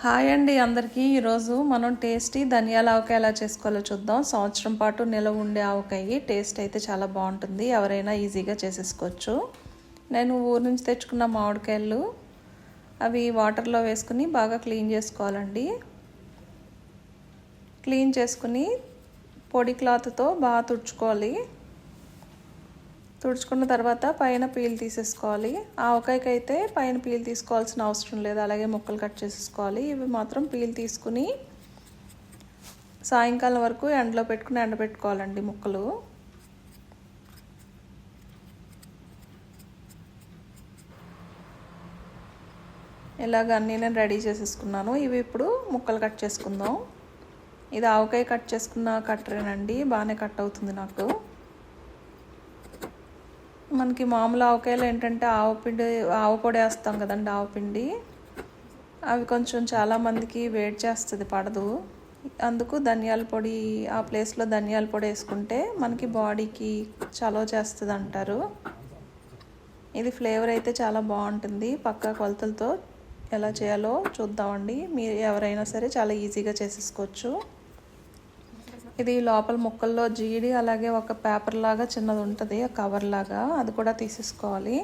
Hi అండి అందరికీ. ఈరోజు మనం టేస్టీ ధనియాల ఆవకాయ ఎలా చేసుకోవాలో చూద్దాం. సంవత్సరం పాటు నిలవ ఉండే ఆవకాయ టేస్ట్ అయితే చాలా బాగుంటుంది. ఎవరైనా ఈజీగా చేసేసుకోవచ్చు. నేను ఊరు నుంచి తెచ్చుకున్న మామిడికాయలు అవి వాటర్లో వేసుకుని బాగా క్లీన్ చేసుకోవాలండి. క్లీన్ చేసుకుని పొడి క్లాత్తో బాగా తుడుచుకోవాలి. తుడుచుకున్న తర్వాత పైన పీల్ తీసేసుకోవాలి. ఆవకాయకి అయితే పైన పీల్ తీసుకోవాల్సిన అవసరం లేదు, అలాగే ముక్కలు కట్ చేసేసుకోవాలి. ఇవి మాత్రం పీల్ తీసుకుని సాయంకాలం వరకు ఎండలో పెట్టుకుని ఎండబెట్టుకోవాలండి ముక్కలు. ఇలాగ అన్నీ నేను రెడీ చేసేసుకున్నాను. ఇవి ఇప్పుడు ముక్కలు కట్ చేసుకుందాం. ఇది ఆవకాయ కట్ చేసుకున్న కట్టరేనండి, బాగానే కట్ అవుతుంది నాకు. మనకి మామూలు ఆవకాయలు ఏంటంటే ఆవపొడి వేస్తాం కదండి, ఆవపిండి. అవి కొంచెం చాలామందికి వేడి చేస్తుంది, పడదు. అందుకు ధనియాల పొడి ఆ ప్లేస్లో ధనియాల పొడి వేసుకుంటే మనకి బాడీకి చలవ చేస్తుంది అంటారు. ఇది ఫ్లేవర్ అయితే చాలా బాగుంటుంది. పక్కా కొలతలతో ఎలా చేయాలో చూద్దామండి. మీరు ఎవరైనా సరే చాలా ఈజీగా చేసేసుకోవచ్చు. ఇది లోపల ముక్కల్లో జీడి, అలాగే ఒక పేపర్ లాగా చిన్నది ఉంటుంది, కవర్ లాగా, అది కూడా తీసేసుకోవాలి.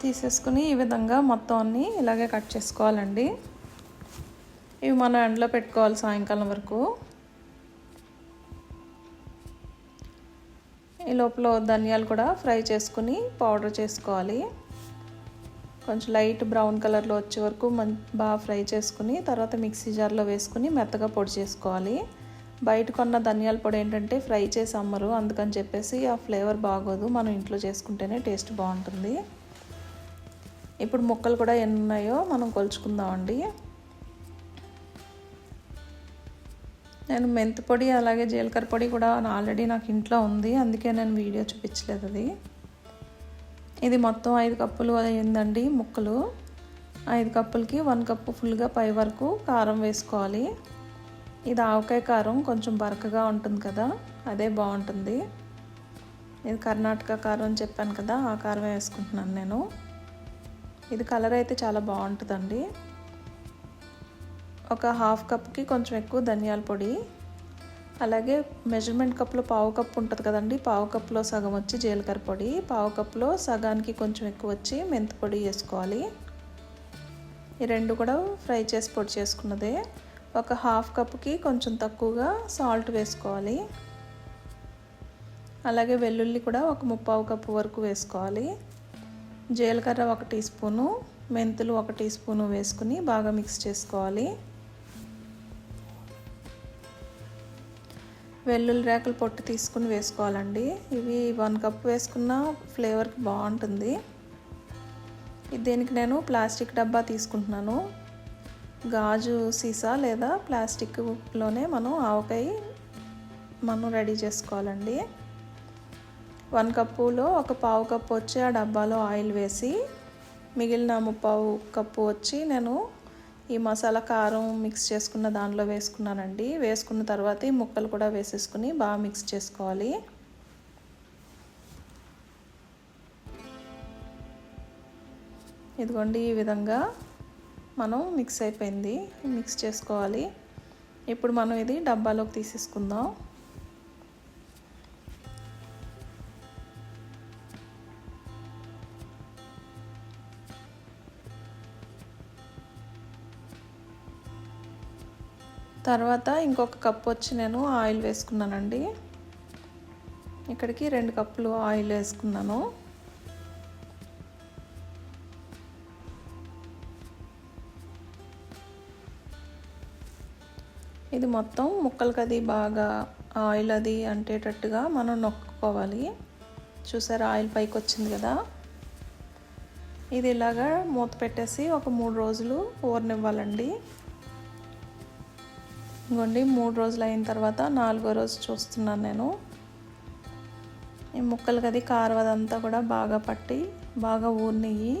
తీసేసుకుని ఈ విధంగా మొత్తం అన్నీ ఇలాగే కట్ చేసుకోవాలండి. ఇవి మనం ఎండలో పెట్టుకోవాలి సాయంకాలం వరకు. ఈ లోపల ధనియాలు కూడా ఫ్రై చేసుకుని పౌడర్ చేసుకోవాలి. కొంచెం లైట్ బ్రౌన్ కలర్లో వచ్చే వరకు బాగా ఫ్రై చేసుకుని తర్వాత మిక్సీ జార్లో వేసుకుని మెత్తగా పొడి చేసుకోవాలి. బయట కొన్న ధనియాల పొడి ఏంటంటే ఫ్రై చేసి అమ్మరు, అందుకని చెప్పేసి ఆ ఫ్లేవర్ బాగోదు. మనం ఇంట్లో చేసుకుంటేనే టేస్ట్ బాగుంటుంది. ఇప్పుడు ముక్కలు కూడా ఎన్ని ఉన్నాయో మనం కొలుచుకుందామండి. నేను మెంతి పొడి అలాగే జీలకర్ర పొడి కూడా ఆల్రెడీ నాకు ఇంట్లో ఉంది, అందుకే నేను వీడియో చూపించలేదు. అది ఇది మొత్తం 5 కప్పులు అయిందండి ముక్కలు. 5 కప్పులకి 1 కప్పు ఫుల్గా పై వరకు కారం వేసుకోవాలి. ఇది ఆవకాయ కారం కొంచెం బరకగా ఉంటుంది కదా, అదే బాగుంటుంది. ఇది కర్ణాటక కారం అని చెప్పాను కదా, ఆ కారం వేసుకుంటున్నాను నేను. ఇది కలర్ అయితే చాలా బాగుంటుందండి. ఒక 1/2 కప్కి కొంచెం ఎక్కువ ధనియాల పొడి, అలాగే మెజర్మెంట్ కప్లో 1/4 కప్పు ఉంటుంది కదండి, 1/4 కప్పులో సగం వచ్చి జీలకర్ర పొడి, 1/4 కప్పులో సగానికి కొంచెం ఎక్కువ వచ్చి మెంతి పొడి వేసుకోవాలి. ఈ రెండు కూడా ఫ్రై చేసి పొడి చేసుకున్నదే. ఒక 1/2 కప్పుకి కొంచెం తక్కువగా సాల్ట్ వేసుకోవాలి. అలాగే వెల్లుల్లి కూడా ఒక 3/4 కప్పు వరకు వేసుకోవాలి. జీలకర్ర 1 టీ స్పూను, మెంతులు 1 టీ స్పూను వేసుకుని బాగా మిక్స్ చేసుకోవాలి. వెల్లుల్లి రేకలు పొట్టు తీసుకుని వేసుకోవాలండి. ఇవి 1 కప్పు వేసుకున్న ఫ్లేవర్కి బాగుంటుంది. దీనికి నేను ప్లాస్టిక్ డబ్బా తీసుకుంటున్నాను. గాజు సీసా లేదా ప్లాస్టిక్లోనే మనం ఆవకాయ రెడీ చేసుకోవాలండి. 1 కప్పులో ఒక 1/4 కప్పు వచ్చి ఆ డబ్బాలో ఆయిల్ వేసి, మిగిలిన 3/4 కప్పు వచ్చి నేను ఈ మసాలా కారం మిక్స్ చేసుకున్న దానిలో వేసుకున్నానండి. వేసుకున్న తర్వాత ఈ ముక్కలు కూడా వేసేసుకుని బాగా మిక్స్ చేసుకోవాలి. ఇదిగోండి, ఈ విధంగా మనం మిక్స్ అయిపోయింది, మిక్స్ చేసుకోవాలి. ఇప్పుడు మనం ఇది డబ్బాలోకి తీసేసుకుందాం. తర్వాత ఇంకొక కప్పు వచ్చి నేను ఆయిల్ వేసుకున్నానండి. ఇక్కడికి 2 కప్పులు ఆయిల్ వేసుకున్నాను. ఇది మొత్తం ముక్కలకి అది బాగా ఆయిల్ అది అంటేటట్టుగా మనం నొక్కుకోవాలి. చూసారా, ఆయిల్ పైకి వచ్చింది కదా. ఇది ఇలాగా మూత పెట్టేసి ఒక 3 రోజులు ఊరనివ్వాలండి. ఇంకోండి, 3 రోజులు అయిన తర్వాత 4వ రోజు చూస్తున్నాను నేను. ఈ ముక్కలకి అది కారం అదంతా కూడా బాగా పట్టి బాగా ఊరినయ్యి.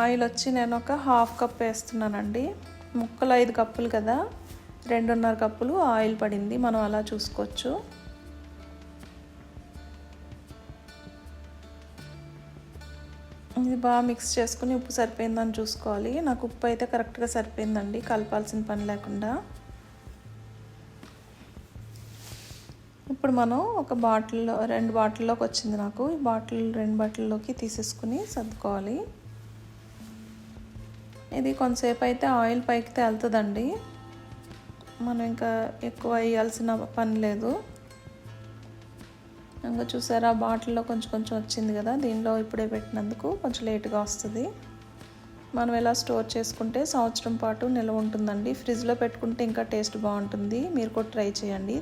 ఆయిల్ వచ్చి నేను ఒక 1/2 కప్ వేస్తున్నానండి. ముక్కలు 5 కప్పులు కదా, 2.5 కప్పులు ఆయిల్ పడింది. మనం అలా చూసుకోవచ్చు. ఇది బాగా మిక్స్ చేసుకుని ఉప్పు సరిపోయిందని చూసుకోవాలి. నాకు ఉప్పు అయితే కరెక్ట్గా సరిపోయిందండి, కలపాల్సిన పని లేకుండా. ఇప్పుడు మనం ఒక బాటిల్లో 2 బాటిల్లోకి వచ్చింది నాకు. ఈ 2 బాటిల్లోకి తీసేసుకుని సర్దుకోవాలి. ఇది కొంతసేపు అయితే ఆయిల్ పైకి తేలుతుందండి, మనం ఇంకా ఎక్కువ వేయాల్సిన పని లేదు. ఇంకా చూసారా బాటిల్లో కొంచెం కొంచెం వచ్చింది కదా, దీనిలో ఇప్పుడే పెట్టినందుకు కొంచెం లేట్గా వస్తుంది. మనం ఎలా స్టోర్ చేసుకుంటే సంవత్సరం పాటు నిల్వ ఉంటుందండి. ఫ్రిడ్జ్లో పెట్టుకుంటే ఇంకా టేస్ట్ బాగుంటుంది. మీరు కూడా ట్రై చేయండి.